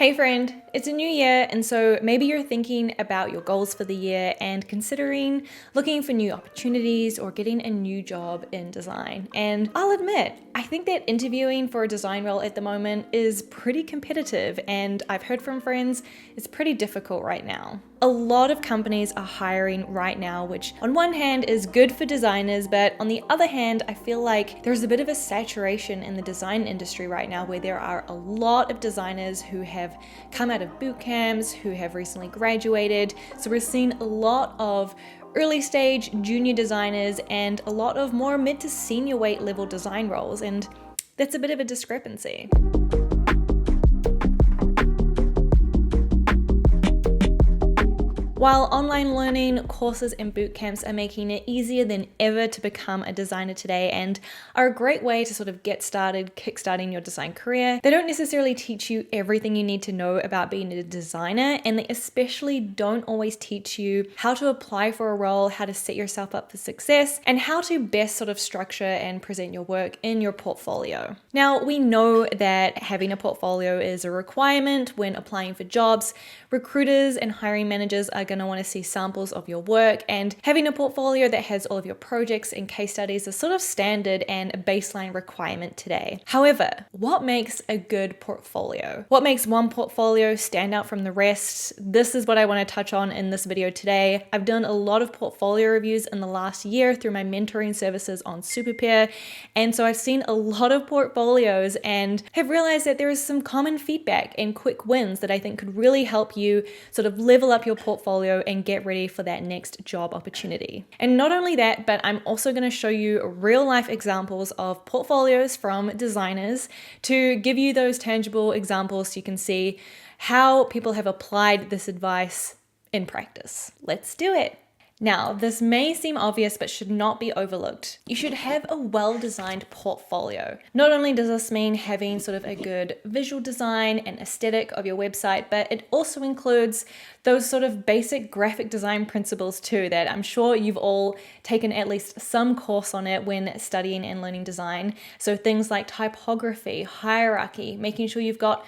Hey friend, it's a new year, and so maybe you're thinking about your goals for the year and considering looking for new opportunities or getting a new job in design. And I'll admit, I think that interviewing for a design role at the moment is pretty competitive, and I've heard from friends it's pretty difficult right now. A lot of companies are hiring right now, which on one hand is good for designers, but on the other hand, I feel like there's a bit of a saturation in the design industry right now where there are a lot of designers who have come out of boot camps, who have recently graduated. So we're seeing a lot of early stage junior designers and a lot of more mid to senior weight level design roles, and that's a bit of a discrepancy. While online learning, courses and boot camps are making it easier than ever to become a designer today and are a great way to sort of get started, kickstarting your design career, they don't necessarily teach you everything you need to know about being a designer, and they especially don't always teach you how to apply for a role, how to set yourself up for success, and how to best sort of structure and present your work in your portfolio. Now, we know that having a portfolio is a requirement when applying for jobs. Recruiters and hiring managers are going to want to see samples of your work, and having a portfolio that has all of your projects and case studies is sort of standard and a baseline requirement today. However, what makes a good portfolio? What makes one portfolio stand out from the rest? This is what I want to touch on in this video today. I've done a lot of portfolio reviews in the last year through my mentoring services on Superpair, and so I've seen a lot of portfolios and have realized that there is some common feedback and quick wins that I think could really help you sort of level up your portfolio and get ready for that next job opportunity. And not only that, but I'm also going to show you real life examples of portfolios from designers to give you those tangible examples so you can see how people have applied this advice in practice. Let's do it. Now, this may seem obvious, but should not be overlooked. You should have a well-designed portfolio. Not only does this mean having sort of a good visual design and aesthetic of your website, but it also includes those sort of basic graphic design principles too that I'm sure you've all taken at least some course on it when studying and learning design. So things like typography, hierarchy, making sure you've got,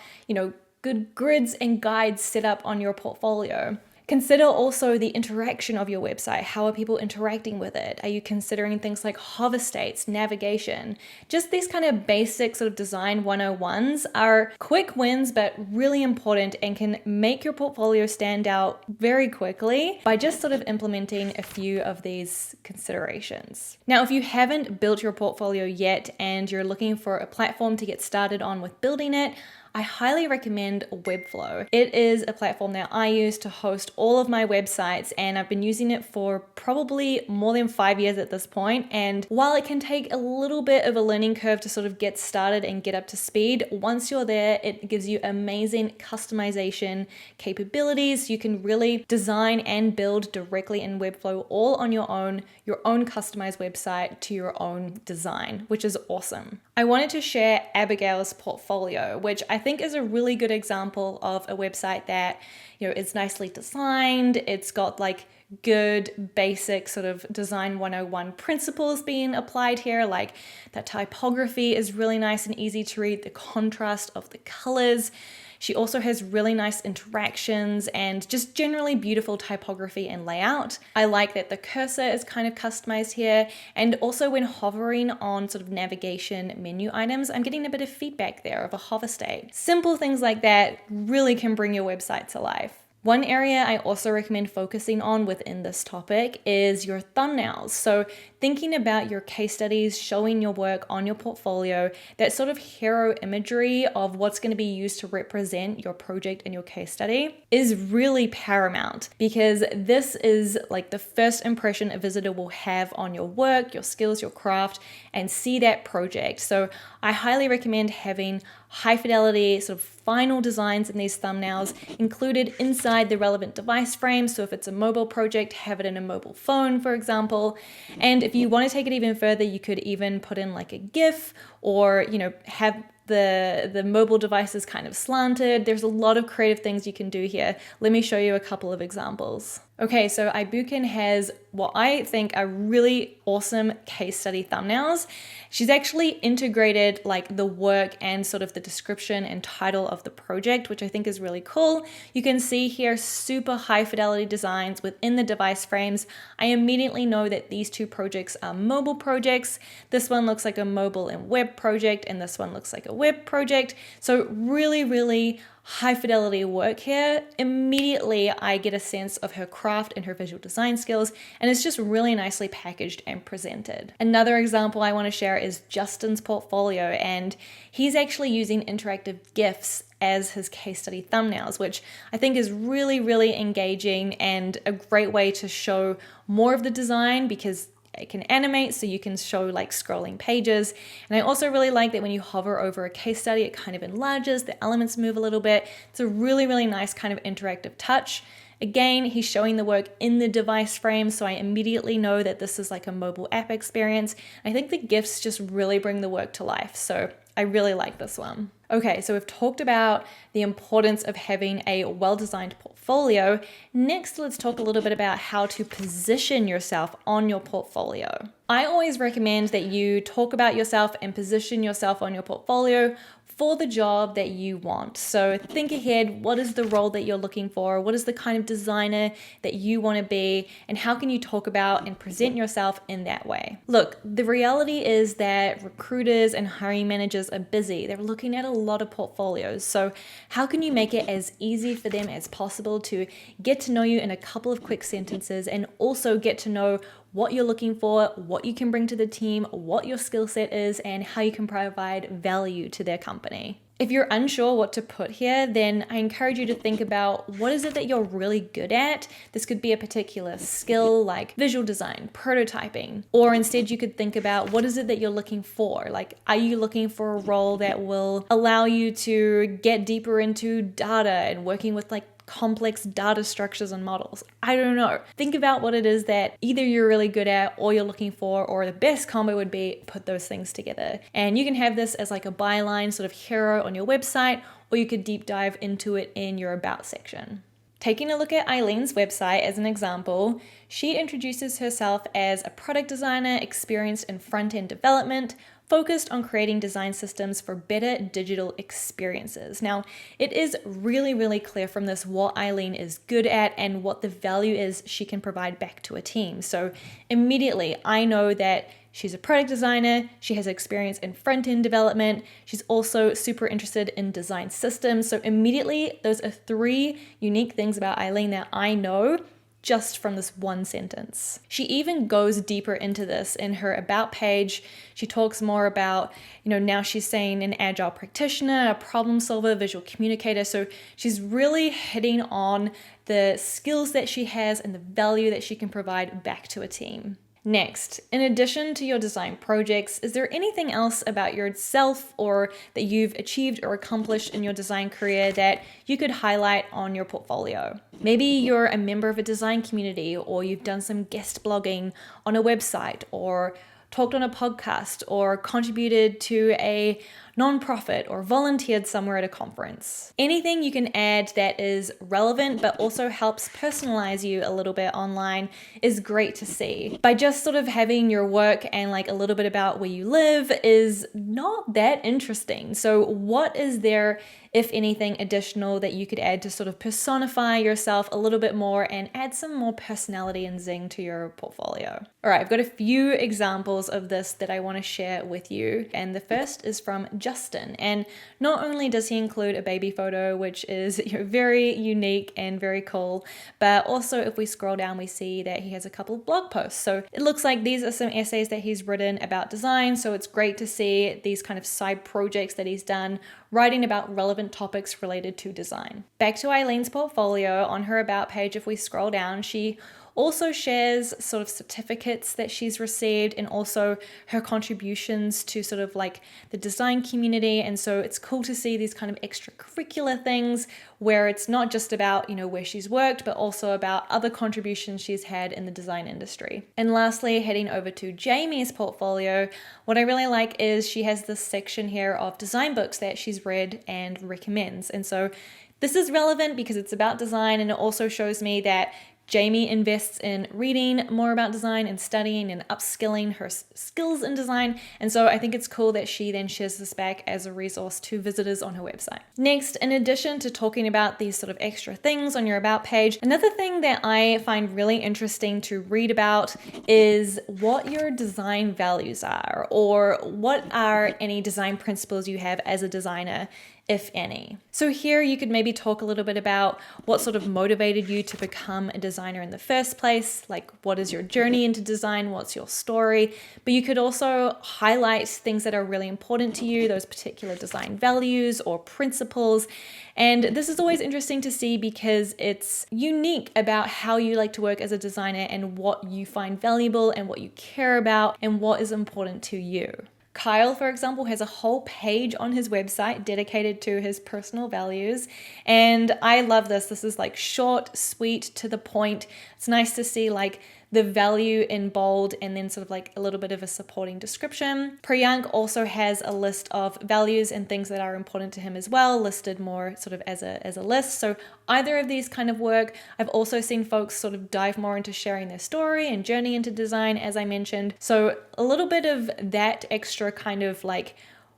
good grids and guides set up on your portfolio. Consider also the interaction of your website. How are people interacting with it? Are you considering things like hover states, navigation? Just these kind of basic sort of design 101s are quick wins, but really important and can make your portfolio stand out very quickly by just sort of implementing a few of these considerations. Now, if you haven't built your portfolio yet and you're looking for a platform to get started on with building it, I highly recommend Webflow. It is a platform that I use to host all of my websites, and I've been using it for probably more than 5 years at this point. And while it can take a little bit of a learning curve to sort of get started and get up to speed, once you're there, it gives you amazing customization capabilities. You can really design and build directly in Webflow all on your own customized website to your own design, which is awesome. I wanted to share Abigail's portfolio, which I think is a really good example of a website that, is nicely designed. It's got like good basic sort of design 101 principles being applied here. Like that typography is really nice and easy to read, the contrast of the colors. She also has really nice interactions and just generally beautiful typography and layout. I like that the cursor is kind of customized here, and also when hovering on sort of navigation menu items, I'm getting a bit of feedback there of a hover state. Simple things like that really can bring your website to life. One area I also recommend focusing on within this topic is your thumbnails. So thinking about your case studies, showing your work on your portfolio, that sort of hero imagery of what's going to be used to represent your project and your case study is really paramount, because this is like the first impression a visitor will have on your work, your skills, your craft, and see that project. So I highly recommend having high fidelity sort of final designs in these thumbnails included inside the relevant device frame. So if it's a mobile project, have it in a mobile phone, for example. And if you want to take it even further, you could even put in like a GIF or, have the mobile devices kind of slanted. There's a lot of creative things you can do here. Let me show you a couple of examples. Okay, so iBootcamp has what I think are really awesome case study thumbnails. She's actually integrated like the work and sort of the description and title of the project, which I think is really cool. You can see here super high fidelity designs within the device frames. I immediately know that these two projects are mobile projects. This one looks like a mobile and web project, and this one looks like a web project. So really, really high fidelity work here. Immediately I get a sense of her craft and her visual design skills, and it's just really nicely packaged and presented. Another example I want to share is Justin's portfolio, and he's actually using interactive GIFs as his case study thumbnails, which I think is really, really engaging and a great way to show more of the design because it can animate, so you can show like scrolling pages. And I also really like that when you hover over a case study, it kind of enlarges, the elements move a little bit. It's a really, really nice kind of interactive touch. Again, he's showing the work in the device frame, so I immediately know that this is like a mobile app experience. I think the GIFs just really bring the work to life, so I really like this one. Okay, so we've talked about the importance of having a well-designed portfolio. Next, let's talk a little bit about how to position yourself on your portfolio. I always recommend that you talk about yourself and position yourself on your portfolio for the job that you want. So think ahead, what is the role that you're looking for? What is the kind of designer that you want to be? And how can you talk about and present yourself in that way? Look, the reality is that recruiters and hiring managers are busy. They're looking at a lot of portfolios. So how can you make it as easy for them as possible to get to know you in a couple of quick sentences and also get to know what you're looking for, what you can bring to the team, what your skill set is, and how you can provide value to their company. If you're unsure what to put here, then I encourage you to think about what is it that you're really good at. This could be a particular skill like visual design, prototyping, or instead you could think about what is it that you're looking for? Like, are you looking for a role that will allow you to get deeper into data and working with like complex data structures and models? I don't know. Think about what it is that either you're really good at or you're looking for, or the best combo would be put those things together. And you can have this as like a byline sort of hero on your website, or you could deep dive into it in your about section. Taking a look at Eileen's website as an example, she introduces herself as a product designer experienced in front-end development, focused on creating design systems for better digital experiences. Now, it is really, really clear from this what Eileen is good at and what the value is she can provide back to a team. So immediately, I know that she's a product designer, she has experience in front-end development, she's also super interested in design systems. So immediately, those are three unique things about Eileen that I know just from this one sentence. She even goes deeper into this in her about page. She talks more about, now she's saying an agile practitioner, a problem solver, visual communicator. So she's really hitting on the skills that she has and the value that she can provide back to a team. Next, in addition to your design projects, is there anything else about yourself or that you've achieved or accomplished in your design career that you could highlight on your portfolio? Maybe you're a member of a design community, or you've done some guest blogging on a website, or talked on a podcast, or contributed to a nonprofit, or volunteered somewhere at a conference. Anything you can add that is relevant but also helps personalize you a little bit online is great to see. By just sort of having your work and like a little bit about where you live is not that interesting. So what is there, if anything, additional that you could add to sort of personify yourself a little bit more and add some more personality and zing to your portfolio? All right, I've got a few examples of this that I want to share with you. And the first is from Justin. And not only does he include a baby photo, which is very unique and very cool, but also if we scroll down, we see that he has a couple of blog posts. So it looks like these are some essays that he's written about design. So it's great to see these kind of side projects that he's done, writing about relevant topics related to design. Back to Eileen's portfolio, on her about page, if we scroll down, she also shares sort of certificates that she's received and also her contributions to sort of like the design community. And so it's cool to see these kind of extracurricular things where it's not just about, where she's worked, but also about other contributions she's had in the design industry. And lastly, heading over to Jamie's portfolio, what I really like is she has this section here of design books that she's read and recommends. And so this is relevant because it's about design, and it also shows me that Jamie invests in reading more about design and studying and upskilling her skills in design. And so I think it's cool that she then shares this back as a resource to visitors on her website. Next, in addition to talking about these sort of extra things on your about page, another thing that I find really interesting to read about is what your design values are, or what are any design principles you have as a designer, if any. So here you could maybe talk a little bit about what sort of motivated you to become a designer in the first place, like what is your journey into design, what's your story, but you could also highlight things that are really important to you, those particular design values or principles. And this is always interesting to see because it's unique about how you like to work as a designer and what you find valuable and what you care about and what is important to you. Kyle, for example, has a whole page on his website dedicated to his personal values. And I love this. This is like short, sweet, to the point. It's nice to see like the value in bold and then sort of like a little bit of a supporting description. Priyank also has a list of values and things that are important to him as well, listed more sort of as a list. So either of these kind of work. I've also seen folks sort of dive more into sharing their story and journey into design, as I mentioned. So a little bit of that extra kind of like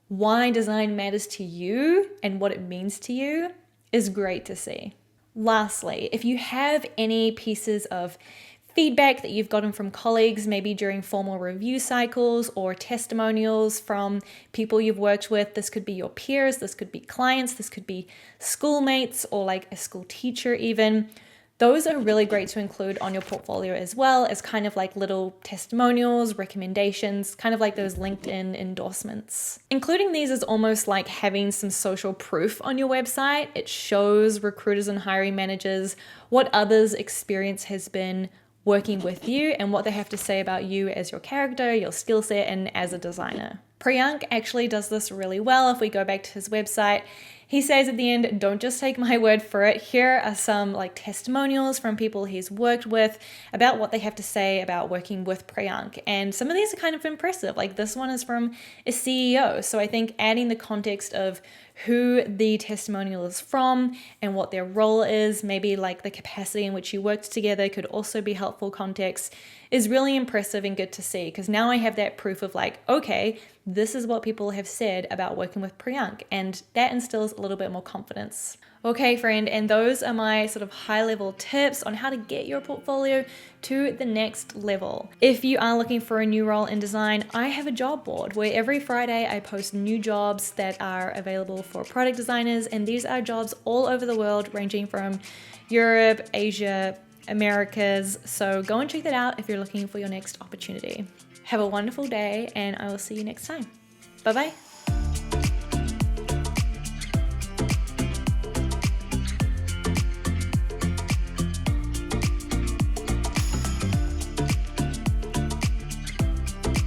why design matters to you and what it means to you is great to see. Lastly, if you have any pieces of feedback that you've gotten from colleagues, maybe during formal review cycles, or testimonials from people you've worked with. This could be your peers, this could be clients, this could be schoolmates or like a school teacher even. Those are really great to include on your portfolio as well as kind of like little testimonials, recommendations, kind of like those LinkedIn endorsements. Including these is almost like having some social proof on your website. It shows recruiters and hiring managers what others' experience has been working with you and what they have to say about you as your character, your skill set, and as a designer. Priyank actually does this really well. If we go back to his website, he says at the end, don't just take my word for it. Here are some like testimonials from people he's worked with about what they have to say about working with Priyank. And some of these are kind of impressive. Like this one is from a CEO. So I think adding the context of who the testimonial is from and what their role is, maybe like the capacity in which you worked together could also be helpful context, is really impressive and good to see, because now I have that proof of like, okay, this is what people have said about working with Priyank, and that instills a little bit more confidence. Okay, friend, and those are my sort of high-level tips on how to get your portfolio to the next level. If you are looking for a new role in design, I have a job board where every Friday I post new jobs that are available for product designers, and these are jobs all over the world, ranging from Europe, Asia, Americas. So go and check that out if you're looking for your next opportunity. Have a wonderful day, and I will see you next time. Bye-bye.